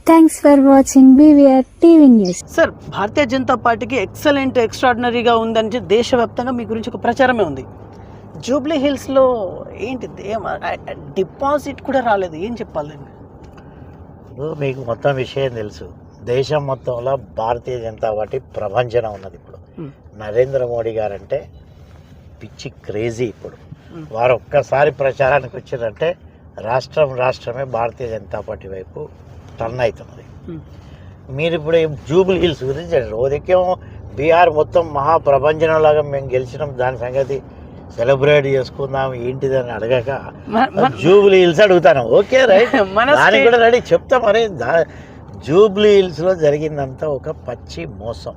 Thanks for watching BVR TV news. Sir, Bharatiya Janata పార్టీకి excellent ఎక్స్ట్రాడినరీగా ఉందని దేశవ్యాప్తంగా మీ గురించి ఒక ప్రచారమే ఉంది. జూబ్లీ హిల్స్లో ఏంటి డిపాజిట్ కూడా రాలేదు, ఏం చెప్పాలండి? మీకు మొత్తం విషయం తెలుసు. దేశం మొత్తంలో భారతీయ జనతా పార్టీ ప్రభంజనం ఉన్నది. ఇప్పుడు నరేంద్ర మోడీ గారంటే పిచ్చి క్రేజీ. ఇప్పుడు వారు ఒక్కసారి ప్రచారానికి వచ్చారంటే రాష్ట్రమే భారతీయ జనతా పార్టీ వైపు టర్న్ అవుతున్నది. మీరు ఇప్పుడు జూబ్లీ హిల్స్ గురించి రోజుకేమో బీహార్ మొత్తం మహాప్రపంచం లాగా మేము గెలిచినాం, దాని సంగతి సెలబ్రేట్ చేసుకుందాం ఏంటిదని అడగక జూబ్లీ హిల్స్ అడుగుతాను. ఓకే రైట్, దానికి కూడా రెడీ చెప్తా. మరి జూబ్లీ హిల్స్లో జరిగిందంతా ఒక పచ్చి మోసం.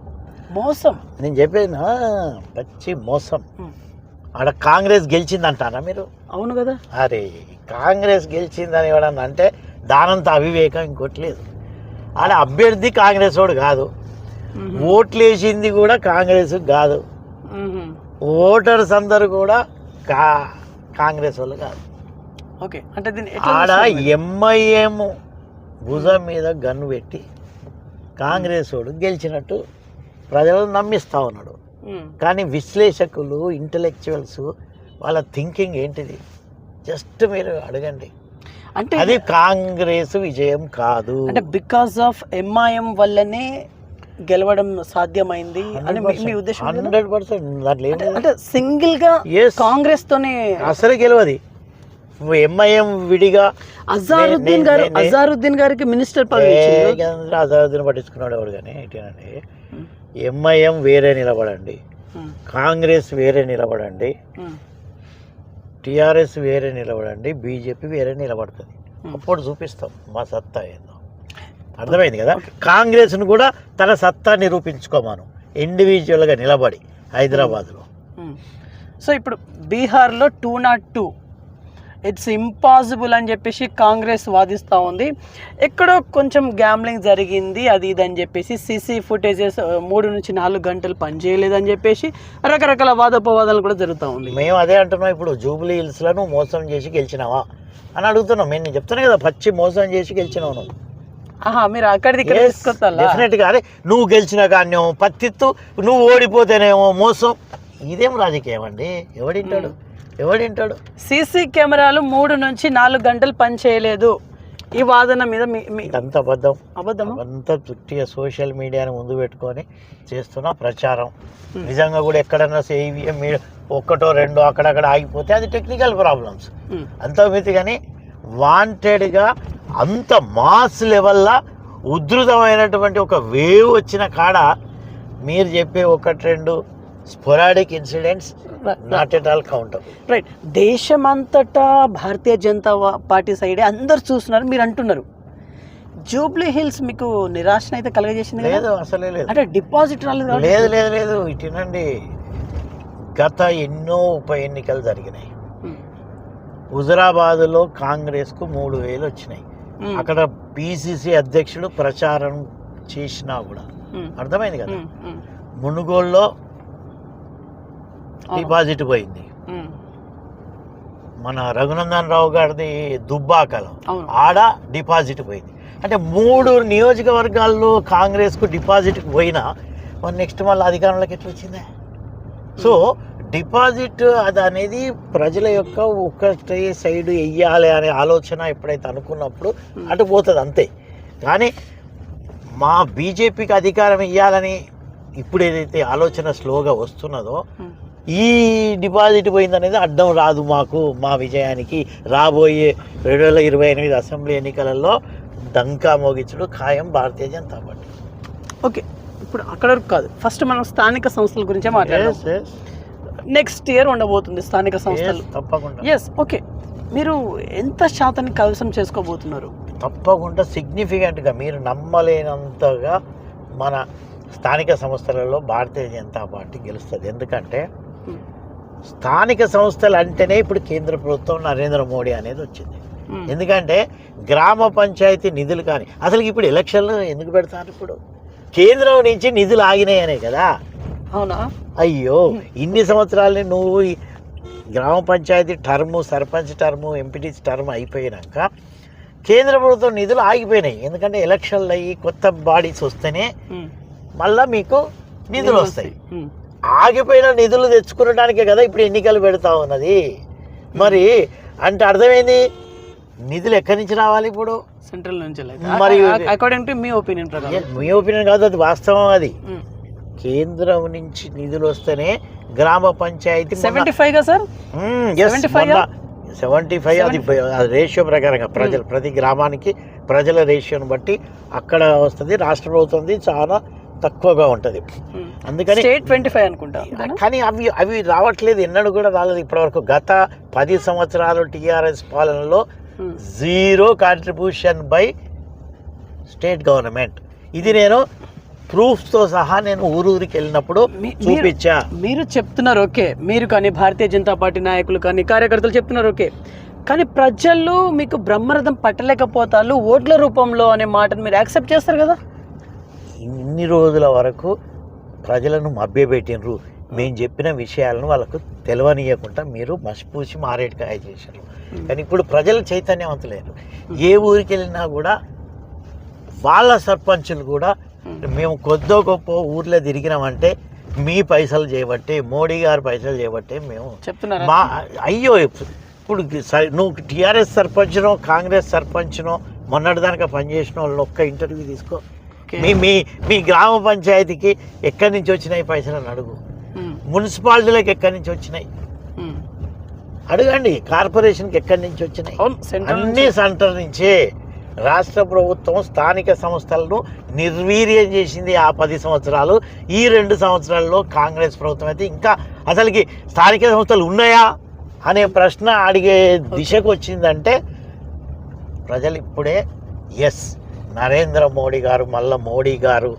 నేను చెప్పేది పచ్చి మోసం. ఆడ కాంగ్రెస్ గెలిచిందంటారా మీరు? అవును కదా. అరే, కాంగ్రెస్ గెలిచిందని ఎవడన్నా అంటే దానంత అవివేకం ఇంకోటి లేదు. ఆడ అభ్యర్థి కాంగ్రెస్ వాడు కాదు, ఓట్లు వేసింది కూడా కాంగ్రెస్ కాదు, ఓటర్స్ అందరు కూడా కాంగ్రెస్ వాళ్ళు కాదు. ఓకే, అంటే ఆడ ఎంఐఎం భుజం మీద గన్ను పెట్టి కాంగ్రెస్ వాడు గెలిచినట్టు ప్రజలు నమ్మిస్తా ఉన్నాడు. కానీ విశ్లేషకులు, ఇంటలెక్చువల్స్ వాళ్ళ థింకింగ్ ఏంటిది జస్ట్ మీరు అడగండి. అంటే అది కాంగ్రెస్ విజయం కాదు, అంటే బికాస్ ఆఫ్ ఎంఐఎం వల్లనే గెలవడం సాధ్యమైంది అని మీ ఉద్దేశం? 100%. దాంట్లో అంటే సింగిల్ గా కాంగ్రెస్ తోనే అసలు గెలవది. ఎంఐఎం విడిగా అజారుద్దీన్ గారికి మినిస్టర్ పదవి అజారుద్దీన్ పట్టించుకున్నాడు ఎవడు. కానీ ఏంటంటే ఎంఐఎం వేరే నిలబడండి, కాంగ్రెస్ వేరే నిలబడండి, టిఆర్ఎస్ వేరే నిలబడండి, బీజేపీ వేరే నిలబడుతుంది. అప్పుడు చూపిస్తాం మా సత్తా ఏందో. అర్థమైంది కదా. కాంగ్రెస్ను కూడా తన సత్తా నిరూపించుకోమాను ఇండివిజువల్గా నిలబడి హైదరాబాద్లో. సో ఇప్పుడు బీహార్లో 202 ఇట్స్ ఇంపాసిబుల్ అని చెప్పేసి కాంగ్రెస్ వాదిస్తూ ఉంది. ఎక్కడో కొంచెం గ్యామ్లింగ్ జరిగింది అది ఇది అని చెప్పేసి, సీసీ ఫుటేజెస్ 3 నుంచి 4 గంటలు పనిచేయలేదని చెప్పేసి రకరకాల వాదోపవాదాలు కూడా జరుగుతూ ఉంది. మేము అదే అంటున్నాం. ఇప్పుడు జూబ్లీ హిల్స్లను మోసం చేసి గెలిచినావా అని అడుగుతున్నాం. నేను చెప్తాను కదా, పచ్చి మోసం చేసి గెలిచినావు నువ్వు. మీరు అక్కడికి డెఫినెట్గా. అరే, నువ్వు గెలిచిన కానేమో పత్తిత్తు, నువ్వు ఓడిపోతేనేమో మోసం. ఇదేం రాజకీయం అండి? ఎవడింటాడు? సీసీ కెమెరాలు 3 నుంచి 4 గంటలు పనిచేయలేదు ఈ వాదన మీద అంత అబద్ధం అంత చుట్టిగా సోషల్ మీడియాని ముందు పెట్టుకొని చేస్తున్న ప్రచారం. నిజంగా కూడా ఎక్కడన్నా ఒక్కటో రెండో అక్కడక్కడ ఆగిపోతే అది టెక్నికల్ ప్రాబ్లమ్స్ అంత మితి. కానీ వాంటెడ్గా అంత మాస్ లెవెల్లా ఉధృతమైనటువంటి ఒక వేవ్ వచ్చిన కాడ మీరు చెప్పే 1-2 sporadic incidents not at all countable. Right. దేశమంతటా భారతీయ జనతా పార్టీ సైడే అందరు చూస్తున్నారు, మీరు అంటున్నారు. జూబ్లీ హిల్స్ మీకు నిరాశన అయితే కలగజేసింది? లేదు, అసలే లేదు. అంటే డిపాజిట్ రాలేదు? లేదు. ఇటునండి, గత ఎన్నో ఉప ఎన్నికలు జరిగినాయి. హుజరాబాద్లో కాంగ్రెస్కు 3,000 వచ్చినాయి. అక్కడ పిసిసి అధ్యక్షుడు ప్రచారం చేసినా కూడా అర్థమైంది కదా. మునుగోడులో డిపాజిట్ పోయింది. మన రఘునందన్ రావు గారిది దుబ్బాకలో ఆడ డిపాజిట్ పోయింది. అంటే 3 నియోజకవర్గాల్లో కాంగ్రెస్కు డిపాజిట్ పోయినా నెక్స్ట్ మళ్ళీ అధికారంలోకి ఎట్లా వచ్చిందే? సో డిపాజిట్ అది అనేది ప్రజల యొక్క ఒకటే సైడు వెయ్యాలి అనే ఆలోచన ఎప్పుడైతే అనుకున్నప్పుడు అటు పోతుంది అంతే. కానీ మా బీజేపీకి అధికారం ఇవ్వాలని ఇప్పుడు ఏదైతే ఆలోచన స్లోగా వస్తున్నదో, ఈ డిపాజిట్ పోయిందనేది అడ్డం రాదు మాకు, మా విజయానికి. రాబోయే 2028 అసెంబ్లీ ఎన్నికలలో డంకా మోగించడం ఖాయం భారతీయ జనతా పార్టీ. ఓకే, ఇప్పుడు అక్కడ కాదు, ఫస్ట్ మనం స్థానిక సంస్థల గురించే మాట్లాడాలి. నెక్స్ట్ ఇయర్ ఉండబోతుంది స్థానిక సంస్థలు తప్పకుండా. Yes, okay. మీరు ఎంత శాతాన్ని కైవసం చేసుకోబోతున్నారు? తప్పకుండా సిగ్నిఫికెంట్గా, మీరు నమ్మలేనంతగా మన స్థానిక సంస్థలలో భారతీయ జనతా పార్టీ గెలుస్తుంది. ఎందుకంటే స్థానిక సంస్థలు అంటేనే ఇప్పుడు కేంద్ర ప్రభుత్వం నరేంద్ర మోడీ అనేది వచ్చింది. ఎందుకంటే గ్రామ పంచాయతీ నిధులు కానీ అసలు ఇప్పుడు ఎలక్షన్లు ఎందుకు పెడతారు? ఇప్పుడు కేంద్రం నుంచి నిధులు ఆగినాయనే కదా. అవునా? అయ్యో, ఇన్ని సంవత్సరాలని నువ్వు gram panchayat term, sarpanch term, MPTC term అయిపోయినాక కేంద్ర ప్రభుత్వం నిధులు ఆగిపోయినాయి. ఎందుకంటే ఎలక్షన్లు అయ్యి కొత్త బాడీస్ వస్తేనే మళ్ళా మీకు నిధులు వస్తాయి. ఆగిపోయిన నిధులు తెచ్చుకునడానికే కదా ఇప్పుడు ఎన్నికలు పెడతా ఉన్నది. మరి అంటే అర్థమైంది, నిధులు ఎక్కడి నుంచి రావాలి ఇప్పుడు? సెంట్రల్ నుంచి. మరి అకార్డింగ్ టు మీ ఒపీనియన్ ప్రకారం, మీ ఒపీనియన్ కాదు, అది వాస్తవం. అది కేంద్రం నుంచి నిధులు వస్తేనే గ్రామ పంచాయతీ 75 గా సార్, 75 అది రేషియో ప్రకారంగా ప్రతి గ్రామానికి ప్రజల రేషియోని బట్టి అక్కడ వస్తుంది. రాష్ట్ర ప్రభుత్వం చాలా తక్కువగా ఉంటుంది. అందుకని 25 అనుకుంటా. కానీ అవి రావట్లేదు, ఎన్నడూ కూడా రాలేదు ఇప్పటివరకు. గత 10 సంవత్సరాలు టీఆర్ఎస్ పాలనలో 0 కాంట్రిబ్యూషన్ బై స్టేట్ గవర్నమెంట్. ఇది నేను ప్రూఫ్తో సహా నేను ఊరూరికి వెళ్ళినప్పుడు చూపించా. మీరు చెప్తున్నారు ఓకే, మీరు కానీ భారతీయ జనతా పార్టీ నాయకులు కానీ కార్యకర్తలు చెప్తున్నారు ఓకే, కానీ ప్రజలు మీకు బ్రహ్మరథం పట్టలేకపోతారు ఓట్ల రూపంలో అనే మాటను మీరు యాక్సెప్ట్ చేస్తారు కదా? ఇన్ని రోజుల వరకు ప్రజలను మభ్యపెట్టినరు. మేము చెప్పిన విషయాలను వాళ్ళకు తెలవనీయకుండా మీరు మసిపూసి మారేడుకాయ చేశారు. కానీ ఇప్పుడు ప్రజలు చైతన్యవంతులేరు. ఏ ఊరికి వెళ్ళినా కూడా వాళ్ళ సర్పంచులు కూడా మేము కొద్దో గొప్ప ఊర్లో తిరిగినామంటే మీ పైసలు చేయబట్టే, మోడీ గారి పైసలు చేయబట్టే మేము చెప్తున్నా. మా అయ్యో ఇప్పుడు నువ్వు టీఆర్ఎస్ సర్పంచ్నో కాంగ్రెస్ సర్పంచ్నో మొన్నటిదానిక పనిచేసిన వాళ్ళు ఒక్క ఇంటర్వ్యూ తీసుకో. మీ గ్రామ పంచాయతీకి ఎక్కడి నుంచి వచ్చినాయి పైసలు అని అడుగు. మున్సిపాలిటీలకు ఎక్కడి నుంచి వచ్చినాయి అడగండి. కార్పొరేషన్కి ఎక్కడి నుంచి వచ్చినాయి? అన్ని సెంటర్ నుంచే. రాష్ట్ర ప్రభుత్వం స్థానిక సంస్థలను నిర్వీర్యం చేసింది ఆ 10 సంవత్సరాలు. ఈ 2 సంవత్సరాల్లో కాంగ్రెస్ ప్రభుత్వం అయితే ఇంకా అసలుకి స్థానిక సంస్థలు ఉన్నాయా అనే ప్రశ్న అడిగే దిశకు వచ్చిందంటే ప్రజలు ఇప్పుడే ఎస్ నరేంద్ర మోడీ గారు, మళ్ళా మోడీ గారు,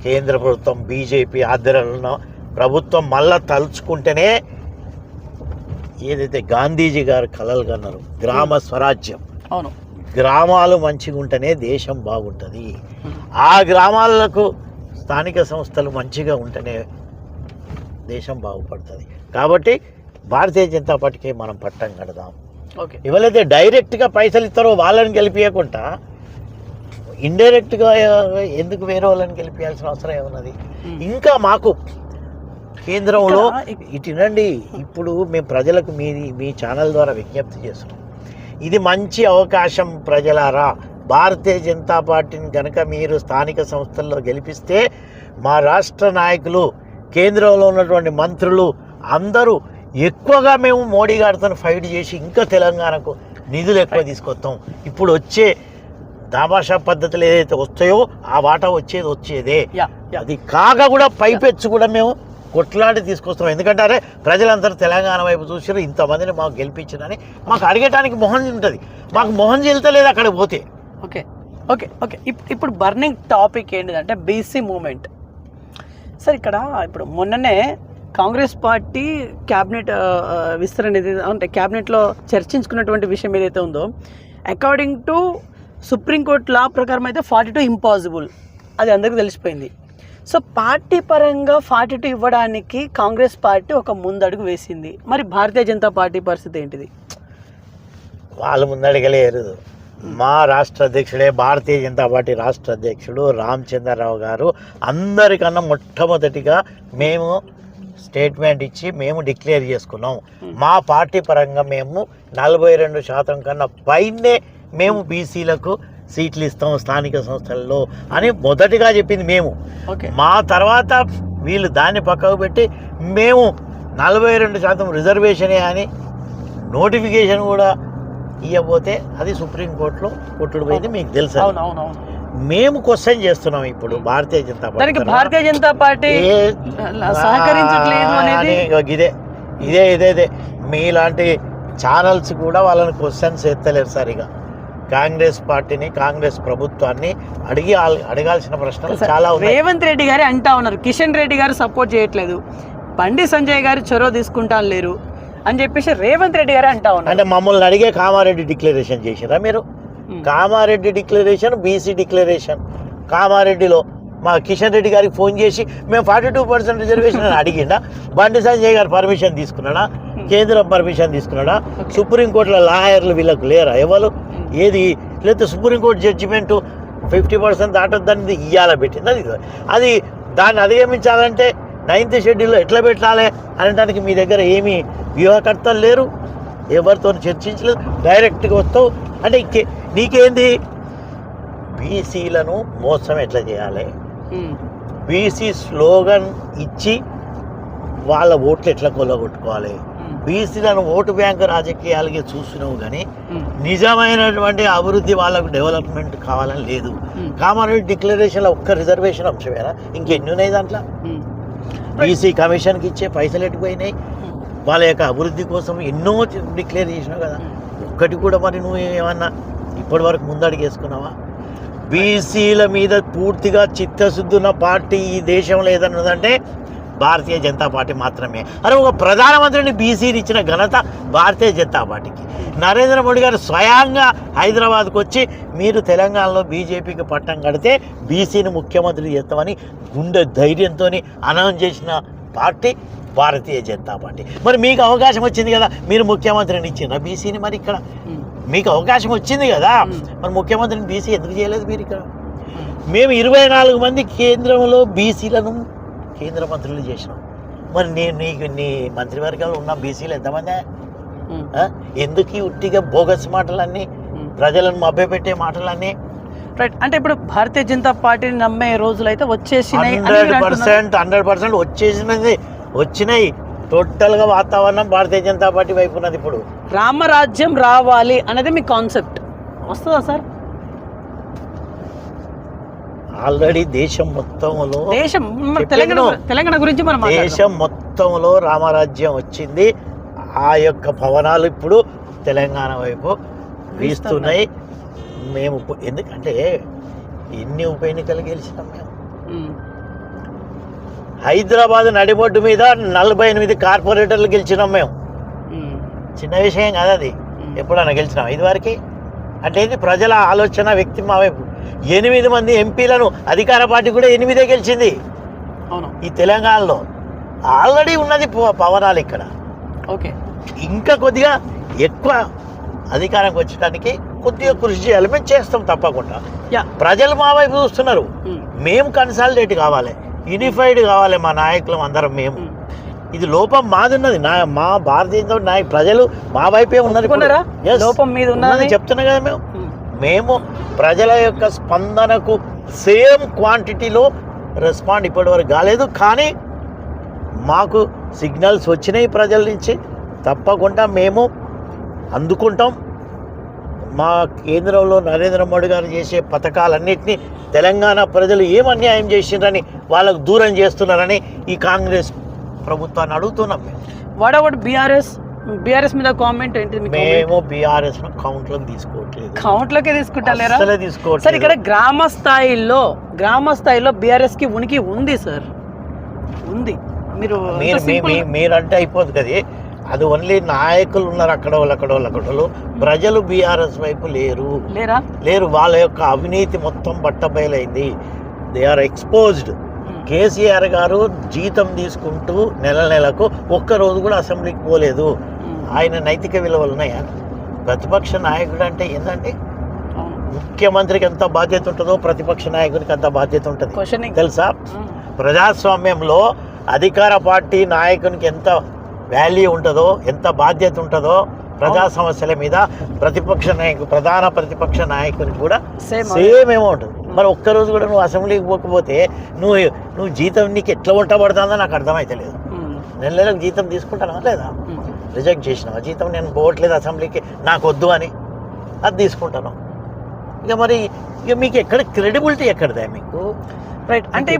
కేంద్ర ప్రభుత్వం బీజేపీ ఆధ్వర్యంలో ప్రభుత్వం మళ్ళా తలుచుకుంటేనే ఏదైతే గాంధీజీ గారు కలలు కన్నారు గ్రామ స్వరాజ్యం. అవును, గ్రామాలు మంచిగా ఉంటేనే దేశం బాగుంటుంది. ఆ గ్రామాలకు స్థానిక సంస్థలు మంచిగా ఉంటేనే దేశం బాగుపడుతుంది. కాబట్టి భారతీయ జనతా పార్టీకి మనం పట్టం కడదాం. ఎవరైతే డైరెక్ట్గా పైసలు ఇస్తారో వాళ్ళని గెలిపించకుండా ఇండైరెక్ట్గా ఎందుకు వేరే వాళ్ళని గెలిపించాల్సిన అవసరం ఏమున్నది? ఇంకా మాకు కేంద్రంలో ఇటునండి. ఇప్పుడు మేము ప్రజలకు మీ ఛానల్ ద్వారా విజ్ఞప్తి చేస్తున్నాం, ఇది మంచి అవకాశం ప్రజలారా. భారతీయ జనతా పార్టీని కనుక మీరు స్థానిక సంస్థల్లో గెలిపిస్తే మా రాష్ట్ర నాయకులు, కేంద్రంలో ఉన్నటువంటి మంత్రులు అందరూ ఎక్కువగా మేము మోడీ గారితో ఫైట్ చేసి ఇంకా తెలంగాణకు నిధులు ఎక్కువ తీసుకొస్తాం. ఇప్పుడు వచ్చే దామాషా పద్ధతులు ఏదైతే వస్తాయో ఆ వాటా వచ్చేదే. అది కాక కూడా పైపెచ్చు కూడా మేము కొట్లాడి తీసుకొస్తున్నాం. ఎందుకంటే అరే ప్రజలందరూ తెలంగాణ వైపు చూసారు, ఇంతమందిని మాకు గెలిపించిందని మాకు అడిగటానికి మొహం ఉంటుంది. మాకు మొహం చెల్తలేదు అక్కడ పోతే. ఓకే ఓకే ఓకే ఇప్పుడు బర్నింగ్ టాపిక్ ఏంటిదంటే బీసీ మూమెంట్. సార్ ఇక్కడ ఇప్పుడు మొన్ననే కాంగ్రెస్ పార్టీ క్యాబినెట్ విస్తరణ అంటే క్యాబినెట్లో చర్చించుకున్నటువంటి విషయం ఏదైతే ఉందో, అకార్డింగ్ టు సుప్రీంకోర్టు లా ప్రకారం అయితే 42 ఇంపాసిబుల్, అది అందరికీ తెలిసిపోయింది. సో పార్టీ పరంగా 42 ఇవ్వడానికి కాంగ్రెస్ పార్టీ ఒక ముందడుగు వేసింది. మరి భారతీయ జనతా పార్టీ పరిస్థితి ఏంటిది? వాళ్ళు ముందడగలేరు. మా రాష్ట్ర అధ్యక్షుడే, భారతీయ జనతా పార్టీ రాష్ట్ర అధ్యక్షుడు రామచంద్రరావు గారు అందరికన్నా మొట్టమొదటిగా మేము స్టేట్మెంట్ ఇచ్చి మేము డిక్లేర్ చేసుకున్నాం. మా పార్టీ పరంగా మేము 42% కన్నా పైనే మేము బీసీలకు సీట్లు ఇస్తాం స్థానిక సంస్థల్లో అని మొదటిగా చెప్పింది మేము. మా తర్వాత వీళ్ళు దాన్ని పక్కకు పెట్టి మేము 42% రిజర్వేషనే అని నోటిఫికేషన్ కూడా ఇవ్వబోతే అది సుప్రీంకోర్టులో కొట్టుడు పోయింది, మీకు తెలుసు. మేము క్వశ్చన్ చేస్తున్నాం ఇప్పుడు భారతీయ జనతా పార్టీ సహకరించట్లేదు అనేది. ఇదే మీలాంటి ఛానల్స్ కూడా వాళ్ళని క్వశ్చన్స్ ఎత్తలేరు సరిగా. కాంగ్రెస్ పార్టీని, కాంగ్రెస్ ప్రభుత్వాన్ని అడగాల్సిన ప్రశ్నలు చాలా ఉన్నాయి. రేవంత్ రెడ్డి గారు అంటా ఉన్నారు, కిషన్ రెడ్డి గారు సపోర్ట్ చేయట్లేదు, బండి సంజయ్ గారు చొరవ తీసుకుంటా లేరు అని చెప్పేసి రేవంత్ రెడ్డి గారు అంటా ఉన్నారు. అంటే మమ్మల్ని అడిగే కామారెడ్డి డిక్లరేషన్ చేసిరా మీరు? Kamareddy declaration, BC declaration. కామారెడ్డిలో మా కిషన్ రెడ్డి గారికి ఫోన్ చేసి మేము 42% రిజర్వేషన్ అని అడిగిండా? బండి సంజయ్ గారు పర్మిషన్ తీసుకున్నాడా? కేంద్రం పర్మిషన్ తీసుకున్నాడా? సుప్రీంకోర్టులో లాయర్లు వీళ్ళకు లేరా? ఎవరు ఏది లేకపోతే సుప్రీంకోర్టు జడ్జిమెంటు 50% దాటొద్దని ఇయ్యాల పెట్టింది. అది దాన్ని అధిగమించాలంటే 9th షెడ్యూల్లో ఎట్లా పెట్టాలి అనడానికి మీ దగ్గర ఏమీ వ్యూహకర్తలు లేరు, ఎవరితో చర్చించలేదు, డైరెక్ట్గా వస్తావు. అంటే నీకేంది బీసీలను మోసం ఎట్లా చేయాలి, బీసీ స్లోగన్ ఇచ్చి వాళ్ళ ఓట్లు ఎట్లా కొల్లగొట్టుకోవాలి, బీసీలను ఓటు బ్యాంకు రాజకీయాలకి చూసినావు కానీ నిజమైనటువంటి అభివృద్ధి వాళ్ళకు డెవలప్మెంట్ కావాలని లేదు. కామన్వెల్త్ డిక్లరేషన్లో ఒక్క రిజర్వేషన్ అంశమేనా, ఇంకెన్ని ఉన్నాయి దాంట్లో? బీసీ కమిషన్కి ఇచ్చే పైసలు ఎట్టుపోయినాయి, వాళ్ళ యొక్క అభివృద్ధి కోసం ఎన్నో డిక్లేర్ చేసినావు కదా, ఒక్కటి కూడా మరి నువ్వు ఏమన్నా ఇప్పటి వరకు ముందడుగు వేసుకున్నావా? బీసీల మీద పూర్తిగా చిత్తశుద్ధి ఉన్న పార్టీ ఈ దేశంలో ఏదన్నదంటే భారతీయ జనతా పార్టీ మాత్రమే. అరే ఒక ప్రధానమంత్రిని బీసీని ఇచ్చిన ఘనత భారతీయ జనతా పార్టీకి. నరేంద్ర మోడీ గారు స్వయంగా హైదరాబాద్కు వచ్చి మీరు తెలంగాణలో బీజేపీకి పట్టం కడితే బీసీని ముఖ్యమంత్రి చేస్తామని గుండె ధైర్యంతో అనౌన్స్ చేసిన పార్టీ భారతీయ జనతా పార్టీ. మరి మీకు అవకాశం వచ్చింది కదా, మీరు ముఖ్యమంత్రిని ఇచ్చిన బీసీని, మరి ఇక్కడ మీకు అవకాశం వచ్చింది కదా, మరి ముఖ్యమంత్రిని బీసీ ఎందుకు చేయలేదు మీరు ఇక్కడ? మేము 24 మంది కేంద్రంలో బీసీలను కేంద్ర మంత్రులు చేసినాం. మరి నీ మంత్రివర్గంలో ఉన్న బీసీలు ఎంతమంది? ఎందుకు ఉట్టిగా బోగస్ మాటలన్నీ, ప్రజలను మభ్యపెట్టే మాటలన్నీ? రైట్. అంటే ఇప్పుడు భారతీయ జనతా పార్టీని నమ్మే రోజులు అయితే వచ్చేసినాయి, 100% వచ్చినాయి. టోటల్గా వాతావరణం భారతీయ జనతా పార్టీ వైపు ఉన్నది. ఇప్పుడు రామరాజ్యం రావాలి అనేది మీ కాన్సెప్ట్ వస్తుందా సార్? ఆల్రెడీ దేశం మొత్తంలో తెలంగాణ గురించి మనం దేశం మొత్తంలో రామరాజ్యం వచ్చింది. ఆ యొక్క భవనాలు ఇప్పుడు తెలంగాణ వైపు వీస్తున్నాయి. మేము ఎందుకంటే ఎన్ని ఉప ఎన్నికలు గెలిచినాం మేము. హైదరాబాద్ నడిబొడ్డు మీద 48 కార్పొరేటర్లు గెలిచినాం మేము. చిన్న విషయం కాదు అది. ఎప్పుడన్నా గెలిచినాం ఇదివరకు? అంటే ఇది ప్రజల ఆలోచన, వ్యక్తి మా వైపు. 8 మంది ఎంపీలను అధికార పార్టీ కూడా 8 గెలిచింది ఈ తెలంగాణలో. ఆల్రెడీ ఉన్నది పవనాలు ఇక్కడ. ఓకే, ఇంకా కొద్దిగా ఎక్కువ అధికారంకి వచ్చడానికి కొద్దిగా కృషి చేయాలి. మేము చేస్తాం తప్పకుండా. ప్రజలు మా వైపు చూస్తున్నారు. మేము కన్సాలిడేట్ కావాలి, యూనిఫైడ్ కావాలి మా నాయకులం అందరం. మేము ఇది లోపం మాది ఉన్నది. మా భారతీయ నాయకు ప్రజలు మా వైపే ఉన్నారు. లోపం మీద ఉన్నది చెప్తున్నా కదా. మేము ప్రజల యొక్క స్పందనకు సేమ్ క్వాంటిటీలో రెస్పాండ్ ఇప్పటివరకు కాలేదు, కానీ మాకు సిగ్నల్స్ వచ్చినాయి ప్రజల నుంచి. తప్పకుండా మేము అందుకుంటాం. మా కేంద్రంలో నరేంద్ర మోడీ గారు చేసే పథకాలన్నింటినీ తెలంగాణ ప్రజలు ఏం అన్యాయం చేసిండ్రని వాళ్ళకు దూరం చేస్తున్నారని ఈ కాంగ్రెస్ ప్రభుత్వాన్ని అడుగుతున్నాం మేము. వాట్ అబౌట్ బీఆర్ఎస్ మీద కామెంట్ ఏంటి? మేము బీఆర్ఎస్ కౌంట్లోకి తీసుకోవట్లేదు. కౌంట్లోకి తీసుకుంటలేరా? తీసుకోవట్లేదు సార్. ఇక్కడ గ్రామ స్థాయిలో బీఆర్ఎస్ కి ఉనికి ఉంది సార్, ఉంది. మీరంటే అయిపోదు కదా. అది ఓన్లీ నాయకులు ఉన్నారు అక్కడ వాళ్ళు. ప్రజలు బీఆర్ఎస్ వైపు లేరు. వాళ్ళ యొక్క అవినీతి మొత్తం బట్టబయలైంది. They are exposed. KCR garu జీతం తీసుకుంటూ నెలకు ఒక్కరోజు కూడా అసెంబ్లీకి పోలేదు. ఆయన నైతిక విలువలు ఉన్నాయా? ప్రతిపక్ష నాయకుడు అంటే ఏంటంటే ముఖ్యమంత్రికి ఎంత బాధ్యత ఉంటుందో ప్రతిపక్ష నాయకుడికి అంత బాధ్యత ఉంటుంది తెలుసా? ప్రజాస్వామ్యంలో అధికార పార్టీ నాయకునికి ఎంత వాల్యూ ఉంటుందో, ఎంత బాధ్యత ఉంటుందో ప్రజా సమస్యల మీద ప్రధాన ప్రతిపక్ష నాయకునికి కూడా సేమ్ ఏమో ఉంటుంది. మరి ఒక్కరోజు కూడా నువ్వు అసెంబ్లీకి పోకపోతే నువ్వు జీతం నీకు ఎట్లా ఉండబడుతుందో నాకు అర్థమైతే లేదు. నెలకు జీతం తీసుకుంటానా లేదా? రిజెక్ట్ చేసినావా జీతం? నేను పోవట్లేదు అసెంబ్లీకి, నాకు వద్దు అని, అది తీసుకుంటాను. ఇక మీకు ఎక్కడ క్రెడిబిలిటీ ఎక్కడదా మీకు? రైట్. అంటే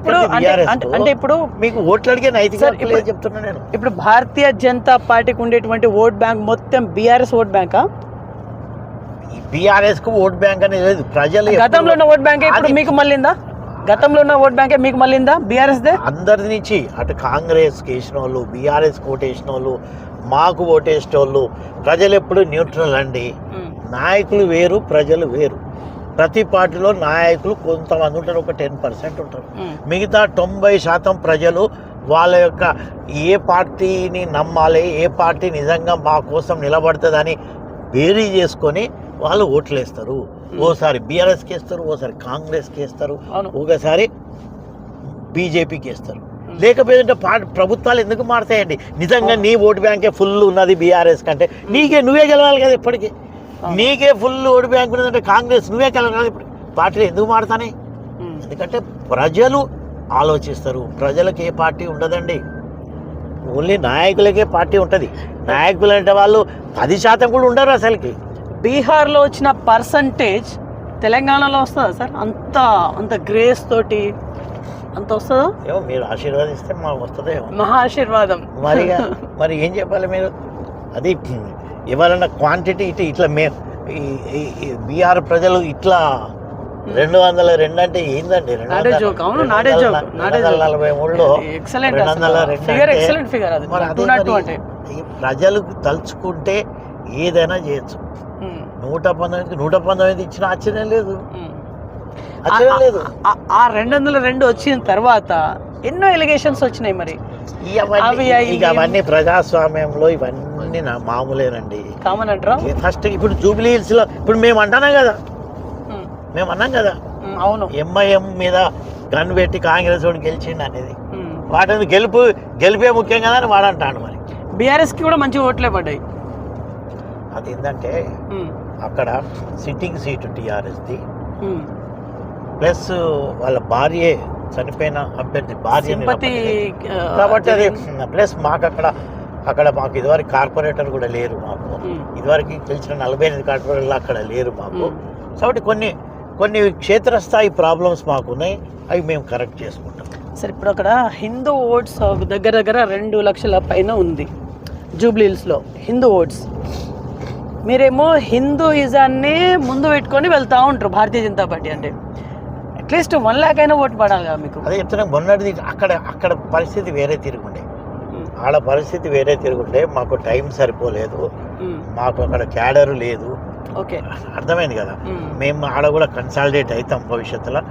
ఇప్పుడు మీకు ఓట్లు అడిగే నైతిక లేదు చెప్తున్నా నేను. ఇప్పుడు భారతీయ జనతా పార్టీకి ఉండేటువంటి ఓట్ బ్యాంక్ మొత్తం బీఆర్ఎస్ ఓట్ బ్యాంకా? బీఆర్ఎస్ కు ఓట్ బ్యాంక్ అనేది లేదు. ప్రజలు గతంలో ఉన్న ఓట్ బ్యాంక్ ఇప్పుడు మీకు మళ్ళీందా? గతంలో ఉన్న ఓట్ బ్యాంకే మీకు మళ్ళీందా? బీఆర్ఎస్ దే అందరి నుంచి అటు కాంగ్రెస్ వేసిన వాళ్ళు, బీఆర్ఎస్ ఓటేసిన వాళ్ళు, మాకు ఓటేసిన వాళ్ళు. ప్రజలు ఎప్పుడు న్యూట్రల్ అండి. నాయకులు వేరు, ప్రజలు వేరు. ప్రతి పార్టీలో నాయకులు కొంతమంది ఉంటారు, ఒక 10% ఉంటారు. మిగతా 90% ప్రజలు వాళ్ళ యొక్క ఏ పార్టీని నమ్మాలి, ఏ పార్టీ నిజంగా మా కోసం నిలబడుతుందని బేరీ చేసుకొని వాళ్ళు ఓట్లు వేస్తారు. ఓసారి బీఆర్ఎస్కి వేస్తారు, ఓసారి కాంగ్రెస్కి వేస్తారు, ఒకసారి బీజేపీకి వేస్తారు. లేకపోతే ప్రభుత్వాలు ఎందుకు మారుతాయండి? నిజంగా నీ ఓటు బ్యాంకే ఫుల్ ఉన్నది బీఆర్ఎస్ కంటే నువ్వే గెలవాలి కదా ఇప్పటికీ. నీకే ఫుల్ ఓటు బ్యాంక్ ఉన్నదంటే కాంగ్రెస్ నువ్వే గెలవాలి. ఇప్పుడు పార్టీలు ఎందుకు మారుతాయి? ఎందుకంటే ప్రజలు ఆలోచిస్తారు. ప్రజలకు ఏ పార్టీ ఉండదండి, ఓన్లీ నాయకులకే పార్టీ ఉంటుంది. నాయకులు అంటే వాళ్ళు 10% కూడా ఉండరు అసలుకి. బీహార్లో వచ్చిన పర్సంటేజ్ తెలంగాణలో వస్తుందా సార్? అంత గ్రేస్ తోటి అంత వస్తుందా? ఏమో మీరు ఆశీర్వాదిస్తే మాకు వస్తుందే. మహా ఆశీర్వాదం. మరి ఏం చెప్పాలి మీరు? అది ఇవాళ క్వాంటిటీ ఇట్లా బీహార్ ప్రజలు ఇట్లా 202 అంటే ఏందండి? 243లో ప్రజలు తలుచుకుంటే ఏదైనా చేయొచ్చు. 119 ఇచ్చిన ఆశ్చర్యం లేదు. ఆ 202 వచ్చిన తర్వాత ఎన్నో ఎలిగేషన్స్ వచ్చినాయి. మరి అవన్నీ ప్రజాస్వామ్యంలో ఇవన్నీ మామూలేనండి. కామన్ అంటారా? ఫస్ట్ ఇప్పుడు జూబ్లీ హిల్స్ లో ఇప్పుడు మేము అన్నాం కదా అవును, ఎంఐఎం మీద గన్ పెట్టి కాంగ్రెస్ వాడు గెలిచిండు అనేది. వాటిని గెలిపే ముఖ్యం కదా అని వాడు అంటాడు. మరి బీఆర్ఎస్ కి కూడా మంచి ఓట్లే పడ్డాయి. అది ఏంటంటే అక్కడ సిట్టింగ్ సీటు టీఆర్ఎస్ది, ప్లస్ వాళ్ళ భార్య చనిపోయిన అభ్యర్థి భార్య కాబట్టి అది ప్లస్ మాకు అక్కడ మాకు ఇదివరకు కార్పొరేటర్ కూడా లేరు. మాకు ఇదివరకు తెలిసిన 48 కార్పొరేటర్లు అక్కడ లేరు మాకు. కాబట్టి కొన్ని క్షేత్రస్థాయి ప్రాబ్లమ్స్ మాకున్నాయి, అవి మేము కరెక్ట్ చేసుకుంటాం. సరే, ఇప్పుడు అక్కడ హిందూ ఓట్స్ దగ్గర 2 లక్షల పైన ఉంది జూబ్లీ హిల్స్లో హిందూ ఓట్స్. మీరేమో హిందూయిజాన్ని ముందు పెట్టుకొని వెళ్తూ ఉంటారు భారతీయ జనతా పార్టీ. అంటే అట్లీస్ట్ 1 లాక్ అయినా ఓటు పడాలి కదా మీకు. అదే చెప్తున్నా, మొన్నటిది అక్కడ పరిస్థితి వేరే తిరుగుండే, ఆడ పరిస్థితి వేరే తిరుగుండే. మాకు టైం సరిపోలేదు, మాకు అక్కడ క్యాడరు లేదు. ఓకే, అర్థమైంది కదా. మేము ఆడ కూడా కన్సాలిడేట్ అవుతాం భవిష్యత్తులో.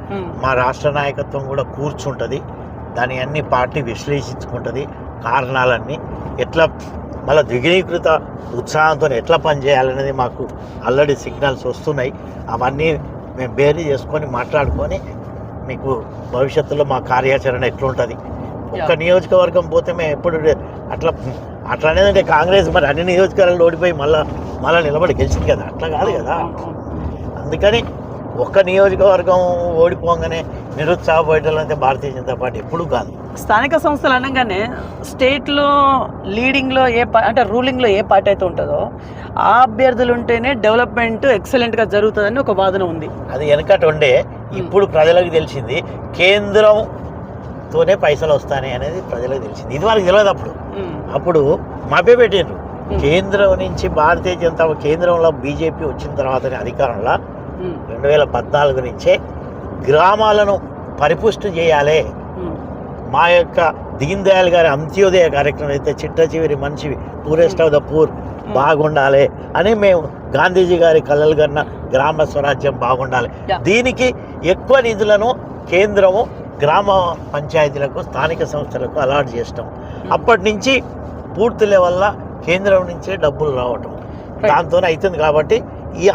మా రాష్ట్ర నాయకత్వం కూడా కూర్చుంటుంది, దాని అన్ని పార్టీ విశ్లేషించుకుంటుంది, కారణాలన్నీ ఎట్లా మళ్ళీ ద్విగుణీకృత ఉత్సాహంతో ఎట్లా పనిచేయాలనేది మాకు ఆల్రెడీ సిగ్నల్స్ వస్తున్నాయి. అవన్నీ మేము బేరీ చేసుకొని మాట్లాడుకొని మీకు భవిష్యత్తులో మా కార్యాచరణ ఎట్లుంటుంది. ఒక్క నియోజకవర్గం పోతే మేము ఎప్పుడు అట్లా అనేదంటే కాంగ్రెస్ మరి అన్ని నియోజకవర్గాలు ఓడిపోయి మళ్ళీ నిలబడి గెలిచింది కదా, అట్లా కాదు కదా. అందుకని ఒక్క నియోజకవర్గం ఓడిపోగానే నిరుత్సాహపడటంటే భారతీయ జనతా పార్టీ ఎప్పుడు కాదు. స్థానిక సంస్థలు అనగానే స్టేట్లో లీడింగ్లో అంటే రూలింగ్లో ఏ పార్టీ అయితే ఉంటుందో ఆ అభ్యర్థులు ఉంటేనే డెవలప్మెంట్ ఎక్సలెంట్గా జరుగుతుందని ఒక వాదన ఉంది. అది వెనకటి ఉండే, ఇప్పుడు ప్రజలకు తెలిసింది కేంద్రంతోనే పైసలు వస్తాయి అనేది ప్రజలకు తెలిసింది. ఇది వరకు తెలియదు. అప్పుడు మభ్య పెట్టిండ్రు. కేంద్రం నుంచి భారతీయ జనతా కేంద్రంలో బీజేపీ వచ్చిన తర్వాతనే అధికారంలో 2014 నుంచే గ్రామాలను పరిపుష్టి చేయాలి. మా యొక్క దీన్ దయాళ్ గారి అంత్యోదయ కార్యక్రమం అయితే చిట్ట చివరి మనిషివి పూరెస్ట్ ఆఫ్ ద పూర్ బాగుండాలి అని మేము గాంధీజీ గారి కలలు కన్న గ్రామ స్వరాజ్యం బాగుండాలి. దీనికి ఎక్కువ నిధులను కేంద్రము గ్రామ పంచాయతీలకు స్థానిక సంస్థలకు అలాట్ చేస్తాం. అప్పటి నుంచి పూర్తి లెవెల్లో కేంద్రం నుంచే డబ్బులు రావటం దాంతోనే అవుతుంది. కాబట్టి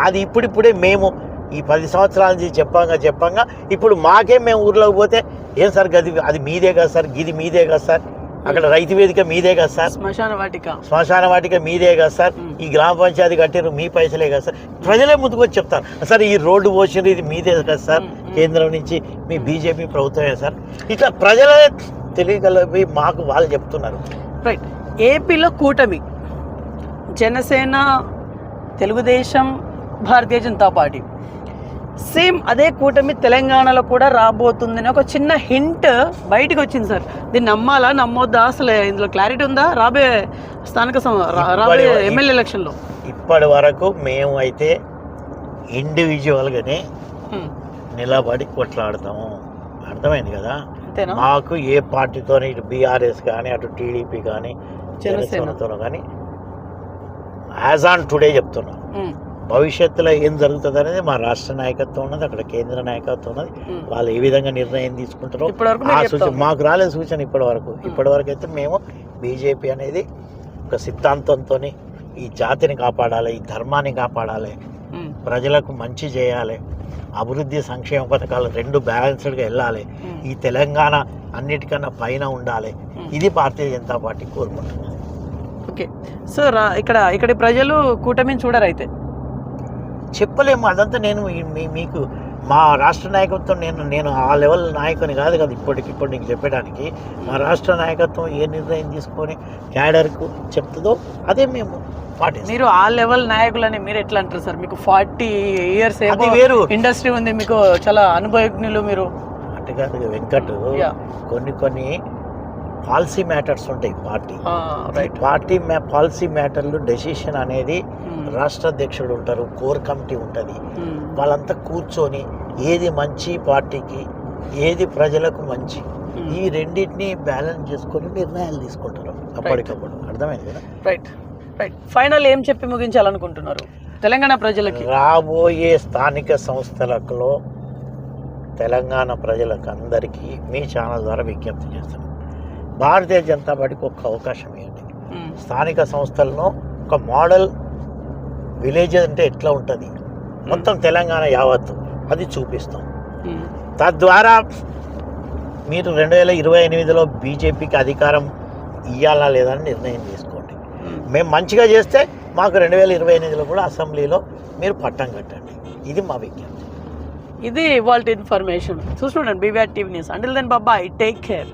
అది ఇప్పుడిప్పుడే మేము ఈ 10 సంవత్సరాల నుంచి చెప్పంగా ఇప్పుడు మేము ఊర్లోకి పోతే ఏం సార్ అది మీదే కదా సార్, గిది మీదే కదా సార్, అక్కడ రైతు వేదిక మీదే కదా సార్, శ్మశాన వాటిక మీదే కదా సార్, ఈ గ్రామ పంచాయతీ కట్టారు మీ పైసలే కదా సార్. ప్రజలే ముందుకొచ్చి చెప్తారు, సార్ ఈ రోడ్డు పోసినారు ఇది మీదే కదా సార్, కేంద్రం నుంచి మీ బీజేపీ ప్రభుత్వమే సార్. ఇట్లా ప్రజలే తెలియగలిపి మాకు వాళ్ళు చెప్తున్నారు. రైట్. ఏపీలో కూటమి జనసేన, తెలుగుదేశం, భారతీయ జనతా పార్టీ సేమ్ అదే కూటమి తెలంగాణలో కూడా రాబోతుందని ఒక చిన్న హింట్ బయటకు వచ్చింది సార్. దీన్ని నమ్మాలా నమ్మొద్దా, అసలు ఇందులో క్లారిటీ ఉందా రాబోయే రాబోయే ఎమ్మెల్యే ఎలక్షన్లో? ఇప్పటి వరకు మేము అయితే ఇండివిజువల్గానే నిలబడి కొట్లాడతాము. అర్థమైంది కదా. మాకు ఏ పార్టీతో ఇటు బీఆర్ఎస్ కానీ అటు టీడీపీ కానీ జనసేనతో కానీ యాజ్ ఆన్ టుడే చెప్తున్నాం. భవిష్యత్తులో ఏం జరుగుతుంది అనేది మా రాష్ట్ర నాయకత్వం ఉన్నది, అక్కడ కేంద్ర నాయకత్వం ఉన్నది. వాళ్ళు ఏ విధంగా నిర్ణయం తీసుకుంటారో ఆ సూచన మాకు రాలేదు. సూచన ఇప్పటి వరకు అయితే మేము బీజేపీ అనేది ఒక సిద్ధాంతంతో ఈ జాతిని కాపాడాలి, ఈ ధర్మాన్ని కాపాడాలి, ప్రజలకు మంచి చేయాలి, అభివృద్ధి సంక్షేమ పథకాలు రెండు బ్యాలెన్స్డ్గా వెళ్ళాలి, ఈ తెలంగాణ అన్నిటికన్నా పైన ఉండాలి, ఇది Bharatiya Janata party కోరుకుంటున్నది. Okay, so ఇక్కడి ప్రజలు కూటమిని చూడరు అయితే? చెప్పలేము, అదంతా నేను మీకు మా రాష్ట్ర నాయకత్వం నేను ఆ లెవెల్ నాయకుని కాదు కదా ఇప్పుడు నీకు చెప్పడానికి. మా రాష్ట్ర నాయకత్వం ఏ నిర్ణయం తీసుకొని క్యాడర్కు చెప్తుందో అదే మేము పాటిస్తాం. మీరు ఆ లెవెల్ నాయకులని మీరు ఎట్లా అంటారు సార్? మీకు 40 years అది వేరు ఇండస్ట్రీ ఉంది, మీకు చాలా అనుభవజ్ఞులు మీరు. అంటే కాదు వెంకట్, కొన్ని పాలసీ మ్యాటర్స్ ఉంటాయి పార్టీ పాలసీ మ్యాటర్లు డెసిషన్ అనేది రాష్ట్ర అధ్యక్షుడు ఉంటారు, కోర్ కమిటీ ఉంటుంది, వాళ్ళంతా కూర్చొని ఏది మంచి పార్టీకి ఏది ప్రజలకు మంచి ఈ రెండింటిని బ్యాలెన్స్ చేసుకొని నిర్ణయాలు తీసుకుంటారు అప్పటికప్పుడు. అర్థమైంది కదా? రైట్. ఫైనల్ ఏం చెప్పి ముగించాలనుకుంటున్నారు తెలంగాణ ప్రజలకి? రాబోయే స్థానిక సంస్థలలో తెలంగాణ ప్రజలకు అందరికీ మీ ఛానల్ ద్వారా విజ్ఞప్తి చేస్తున్నాం, భారతీయ జనతా పార్టీకి ఒక అవకాశం ఇవ్వండి. స్థానిక సంస్థలను ఒక మోడల్ విలేజ్ అంటే ఎట్లా ఉంటుంది మొత్తం తెలంగాణ యావత్తు అది చూపిస్తాం. తద్వారా మీరు 2028లో బీజేపీకి అధికారం ఇవ్వాలా లేదని నిర్ణయం తీసుకోండి. మేము మంచిగా చేస్తే మాకు 2028లో కూడా అసెంబ్లీలో మీరు పట్టం కట్టండి. ఇది మా విజ్ఞప్తి. ఇది ఇవాల్టి ఇన్ఫర్మేషన్. చూస్తుండండి BVR TV news. Until then bye, take care.